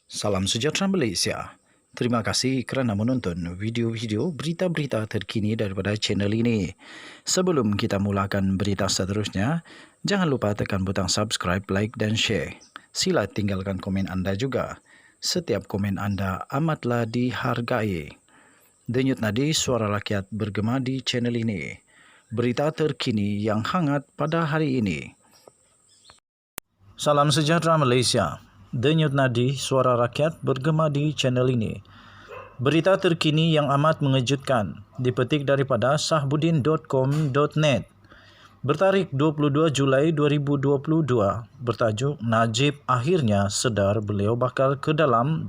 Salam sejahtera Malaysia. Terima kasih kerana menonton video-video berita-berita terkini daripada channel ini. Sebelum kita mulakan berita seterusnya, jangan lupa tekan butang subscribe, like dan share. Sila tinggalkan komen anda juga. Setiap komen anda amatlah dihargai. Denyut nadi suara rakyat bergema di channel ini. Berita terkini yang hangat pada hari ini. Salam sejahtera Malaysia. Denyut nadi suara rakyat bergema di channel ini. Berita terkini yang amat mengejutkan dipetik daripada sahbudin.com.net bertarikh 22 Julai 2022 bertajuk Najib akhirnya sedar beliau bakal ke dalam ...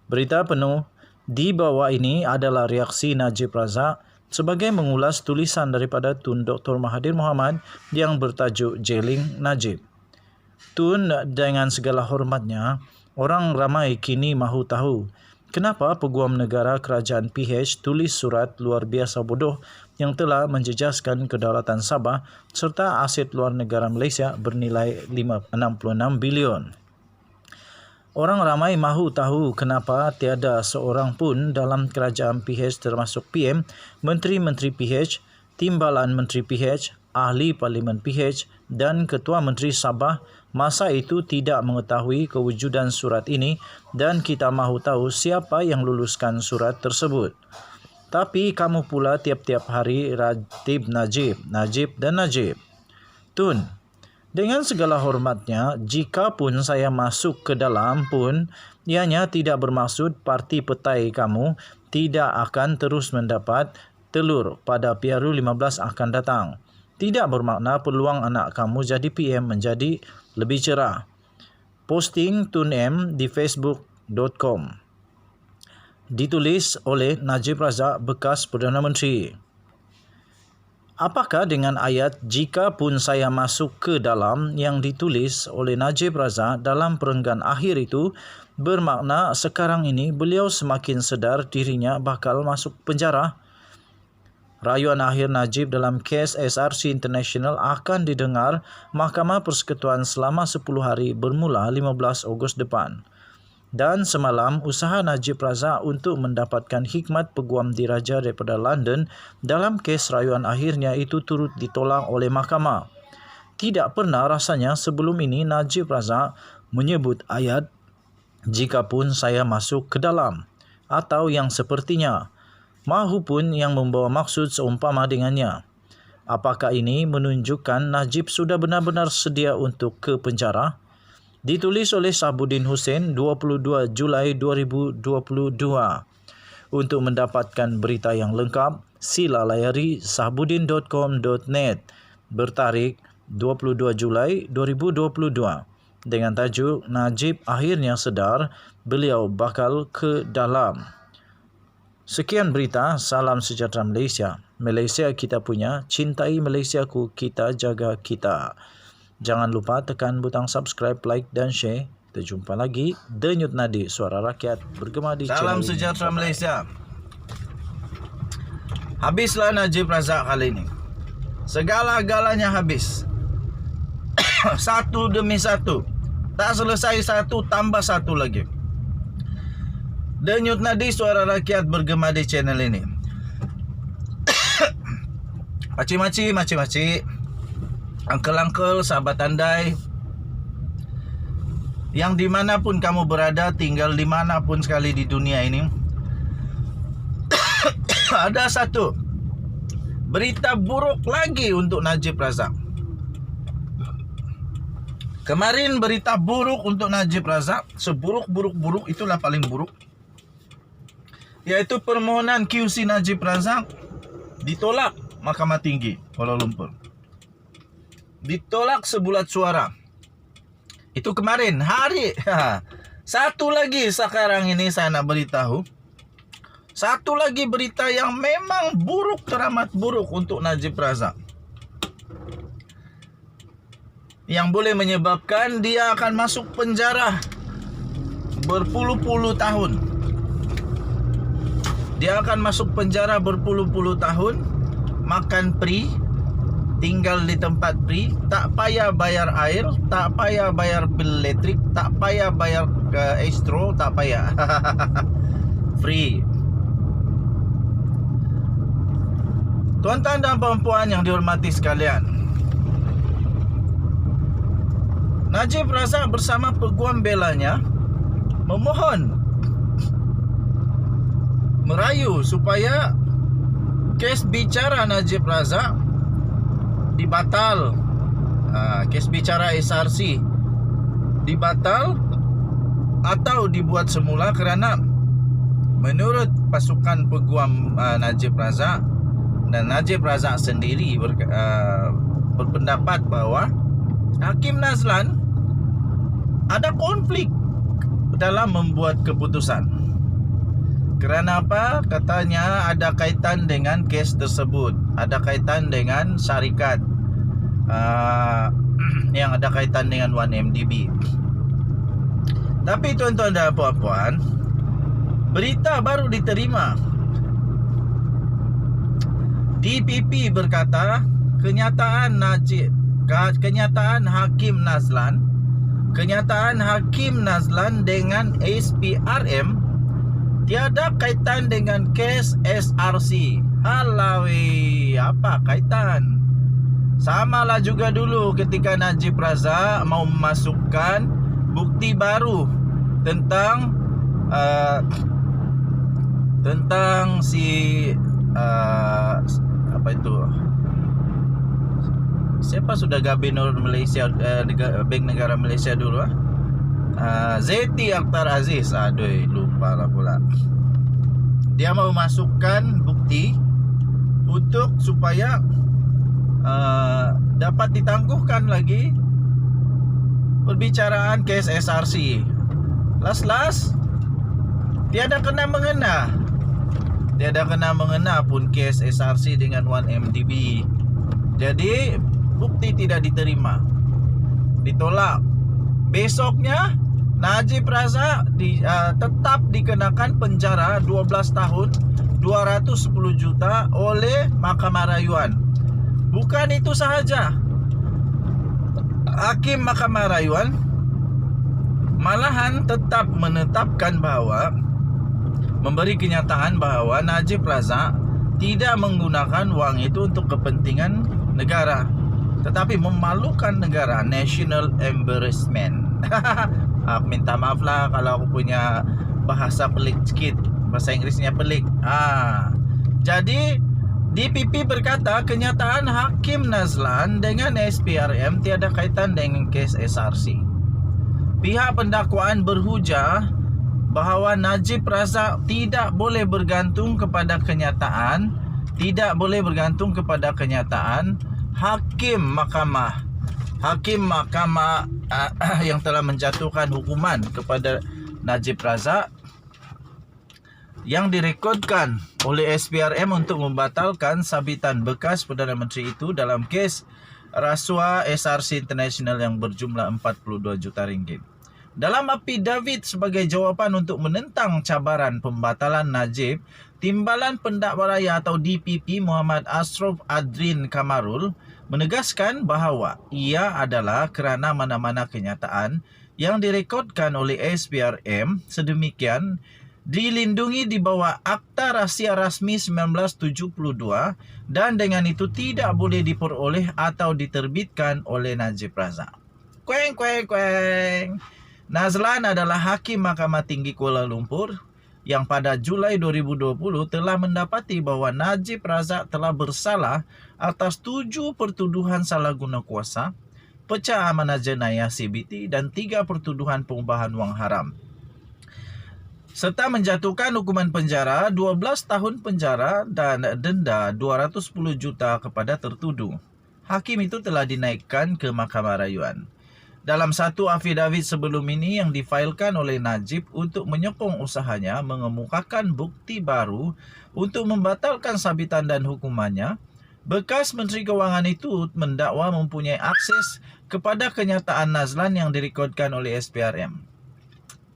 Berita penuh di bawah ini adalah reaksi Najib Razak sebagai mengulas tulisan daripada Tun Dr. Mahathir Mohamad yang bertajuk Jailing Najib. Tun, dengan segala hormatnya, orang ramai kini mahu tahu kenapa Peguam Negara Kerajaan PH tulis surat luar biasa bodoh yang telah menjejaskan kedaulatan Sabah serta aset luar negara Malaysia bernilai 66 bilion. Orang ramai mahu tahu kenapa tiada seorang pun dalam kerajaan PH termasuk PM, Menteri-Menteri PH, Timbalan Menteri PH, Ahli Parlimen PH dan Ketua Menteri Sabah masa itu tidak mengetahui kewujudan surat ini dan kita mahu tahu siapa yang luluskan surat tersebut. Tapi kamu pula tiap-tiap hari ratib Najib, Najib dan Najib. Tun, dengan segala hormatnya, jika pun saya masuk ke dalam pun, ianya tidak bermaksud parti petai kamu tidak akan terus mendapat telur pada PRU 15 akan datang. Tidak bermakna peluang anak kamu jadi PM menjadi lebih cerah. Posting Tun M di facebook.com. Ditulis oleh Najib Razak, bekas Perdana Menteri. Apakah dengan ayat jika pun saya masuk ke dalam yang ditulis oleh Najib Razak dalam perenggan akhir itu bermakna sekarang ini beliau semakin sedar dirinya bakal masuk penjara? Rayuan akhir Najib dalam kes SRC International akan didengar Mahkamah Persekutuan selama 10 hari bermula 15 Ogos depan. Dan semalam, usaha Najib Razak untuk mendapatkan hikmat peguam diraja daripada London dalam kes rayuan akhirnya itu turut ditolak oleh mahkamah. Tidak pernah rasanya sebelum ini Najib Razak menyebut ayat jikapun saya masuk ke dalam atau yang sepertinya, mahupun yang membawa maksud seumpama dengannya. Apakah ini menunjukkan Najib sudah benar-benar sedia untuk ke penjara? Ditulis oleh Sahbudin Hussein 22 Julai 2022. Untuk mendapatkan berita yang lengkap, sila layari sahbudin.com.net bertarikh 22 Julai 2022 dengan tajuk Najib akhirnya sedar beliau bakal ke dalam. Sekian berita, salam sejahtera Malaysia. Malaysia kita punya, cintai Malaysiaku, kita jaga kita. Jangan lupa tekan butang subscribe, like dan share. Kita jumpa lagi. Denyut nadi suara rakyat bergema di channel. Salam sejahtera Malaysia. Habislah Najib Razak kali ini. Segala-galanya habis. Satu demi satu. Tak selesai satu, tambah satu lagi. Denyut nadi suara rakyat bergema di channel ini. Makcik-makcik, uncle-uncle, sahabat andai, yang dimanapun kamu berada, tinggal dimanapun sekali di dunia ini, ada satu berita buruk lagi untuk Najib Razak. Kemarin berita buruk untuk Najib Razak, seburuk-buruk-buruk, itulah paling buruk, yaitu permohonan QC Najib Razak ditolak Mahkamah Tinggi Kuala Lumpur. Ditolak sebulat suara. Itu kemarin hari. Satu lagi sekarang ini saya nak beritahu. Satu lagi berita yang memang buruk, teramat buruk untuk Najib Razak, yang boleh menyebabkan dia akan masuk penjara berpuluh-puluh tahun. Dia akan masuk penjara berpuluh-puluh tahun, makan pri, tinggal di tempat free, tak payah bayar air, tak payah bayar bil elektrik, tak payah bayar estro, tak payah. Free. Tuan-tuan dan puan-puan yang dihormati sekalian, Najib Razak bersama peguam belanya memohon, merayu supaya kes bicara Najib Razak dibatal. Kes bicara SRC dibatal atau dibuat semula, kerana menurut pasukan peguam Najib Razak dan Najib Razak sendiri berpendapat bahawa Hakim Nazlan ada konflik dalam membuat keputusan. Kerana apa? Katanya ada kaitan dengan kes tersebut, ada kaitan dengan syarikat yang ada kaitan dengan 1MDB. Tapi tuan-tuan dan puan-puan, berita baru diterima. DPP berkata kenyataan Hakim Nazlan dengan SPRM tiada kaitan dengan kes SRC. Halawi, apa kaitan? Samalah juga dulu ketika Najib Razak mau memasukkan bukti baru tentang si apa itu, siapa sudah Gubernur Malaysia, Bank Negara Malaysia dulu, Zeti Akhtar Aziz. Aduh, lupa lah pula. Dia mau masukkan bukti untuk supaya dapat ditangguhkan lagi perbicaraan kes SRC. Las tiada kena mengena pun kes SRC dengan 1MDB. Jadi bukti tidak diterima, ditolak. Besoknya Najib Razak tetap dikenakan penjara 12 tahun 210 juta oleh Mahkamah Rayuan. Bukan itu sahaja, Hakim Mahkamah Rayuan malahan tetap menetapkan bahawa, memberi kenyataan bahawa Najib Razak tidak menggunakan wang itu untuk kepentingan negara, tetapi memalukan negara, national embarrassment. Minta maaf lah kalau aku punya bahasa pelik sikit, bahasa Inggrisnya pelik. Jadi DPP berkata kenyataan Hakim Nazlan dengan SPRM tiada kaitan dengan kes SRC. Pihak pendakwaan berhujah bahawa Najib Razak tidak boleh bergantung kepada kenyataan Hakim Mahkamah yang telah menjatuhkan hukuman kepada Najib Razak yang direkodkan oleh SPRM untuk membatalkan sabitan bekas Perdana Menteri itu dalam kes rasuah SRC International yang berjumlah 42 juta ringgit. Dalam affidavit sebagai jawapan untuk menentang cabaran pembatalan Najib, Timbalan Pendakwa Raya atau DPP Muhammad Ashraf Adrin Kamarul menegaskan bahawa ia adalah kerana mana-mana kenyataan yang direkodkan oleh SPRM sedemikian dilindungi di bawah Akta Rahsia Rasmi 1972 dan dengan itu tidak boleh diperoleh atau diterbitkan oleh Najib Razak. Kueng. Nazlan adalah Hakim Mahkamah Tinggi Kuala Lumpur yang pada Julai 2020 telah mendapati bahawa Najib Razak telah bersalah atas 7 pertuduhan salah guna kuasa, pecah amanah jenayah CBT dan 3 pertuduhan pengubahan wang haram, serta menjatuhkan hukuman penjara 12 tahun penjara dan denda 210 juta kepada tertuduh. Hakim itu telah dinaikkan ke Mahkamah Rayuan. Dalam satu affidavit sebelum ini yang difailkan oleh Najib untuk menyokong usahanya mengemukakan bukti baru untuk membatalkan sabitan dan hukumannya, bekas Menteri Kewangan itu mendakwa mempunyai akses kepada kenyataan Nazlan yang direkodkan oleh SPRM.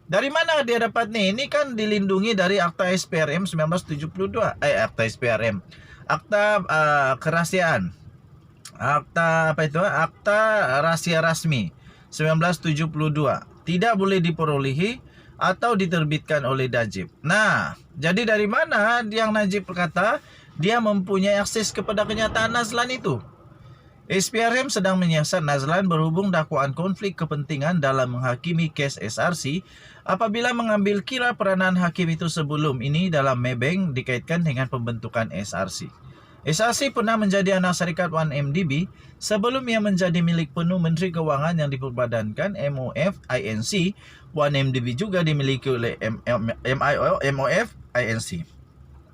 Dari mana dia dapat ni? Ini kan dilindungi dari Akta SPRM 1972. Akta SPRM. Akta Kerahsiaan. Akta apa itu? Akta Rahasia Rasmi 1972 tidak boleh diperolehi atau diterbitkan oleh Najib. Nah, jadi dari mana yang Najib berkata dia mempunyai akses kepada kenyataan Nazlan itu? SPRM sedang menyiasat Nazlan berhubung dakwaan konflik kepentingan dalam menghakimi kes SRC apabila mengambil kira peranan hakim itu sebelum ini dalam Maybank dikaitkan dengan pembentukan SRC. SRC pernah menjadi anak syarikat 1MDB sebelum ia menjadi milik penuh Menteri Keuangan yang diperbadankan MOF INC. 1MDB juga dimiliki oleh MOF INC.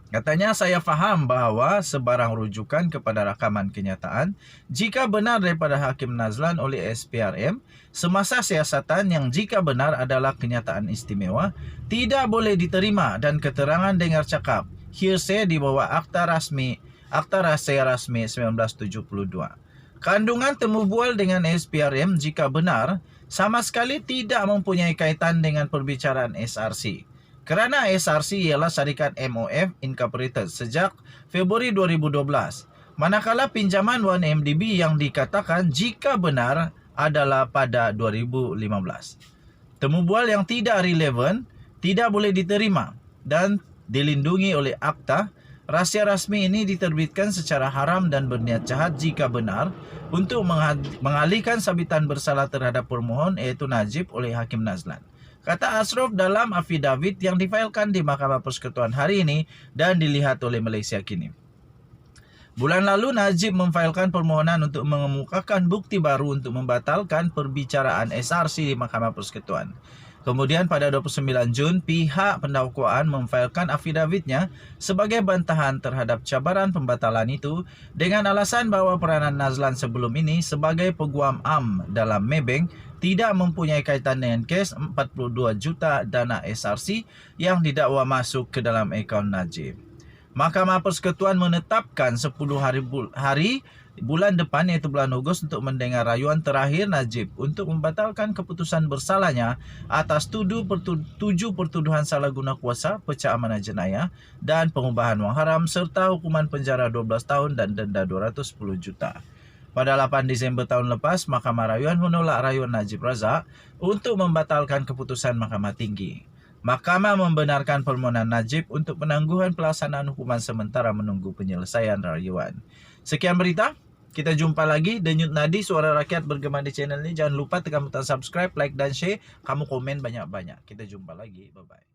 Katanya, saya faham bahawa sebarang rujukan kepada rakaman kenyataan jika benar daripada Hakim Nazlan oleh SPRM semasa siasatan yang jika benar adalah kenyataan istimewa tidak boleh diterima dan keterangan dengar cakap hearsay di bawah Akta Rahasia Rasmi 1972. Kandungan temu bual dengan SPRM jika benar sama sekali tidak mempunyai kaitan dengan perbicaraan SRC. Kerana SRC ialah syarikat MOF Incorporated sejak Februari 2012. Manakala pinjaman 1MDB yang dikatakan jika benar adalah pada 2015. Temu bual yang tidak relevan tidak boleh diterima dan dilindungi oleh Akta. Rahasia rasmi ini diterbitkan secara haram dan berniat jahat jika benar untuk mengalihkan sabitan bersalah terhadap permohon iaitu Najib oleh Hakim Nazlan. Kata Ashraf dalam afidavit yang difailkan di Mahkamah Persekutuan hari ini dan dilihat oleh Malaysia kini. Bulan lalu Najib memfailkan permohonan untuk mengemukakan bukti baru untuk membatalkan perbicaraan SRC di Mahkamah Persekutuan. Kemudian pada 29 Jun, pihak pendakwaan memfailkan afidavitnya sebagai bantahan terhadap cabaran pembatalan itu dengan alasan bahawa peranan Nazlan sebelum ini sebagai peguam am dalam Maybank tidak mempunyai kaitan dengan kes 42 juta dana SRC yang didakwa masuk ke dalam akaun Najib. Mahkamah Persekutuan menetapkan 10 hari bulan depan iaitu bulan Ogos untuk mendengar rayuan terakhir Najib untuk membatalkan keputusan bersalahnya atas 7 pertuduhan salah guna kuasa, pecah amanah jenayah dan pengubahan wang haram serta hukuman penjara 12 tahun dan denda 210 juta. Pada 8 Disember tahun lepas, Mahkamah Rayuan menolak rayuan Najib Razak untuk membatalkan keputusan Mahkamah Tinggi. Mahkamah membenarkan permohonan Najib untuk penangguhan pelaksanaan hukuman sementara menunggu penyelesaian rayuan. Sekian berita. Kita jumpa lagi. Denyut Nadi, suara rakyat bergema di channel ini. Jangan lupa tekan butang subscribe, like dan share. Kamu komen banyak-banyak. Kita jumpa lagi. Bye-bye.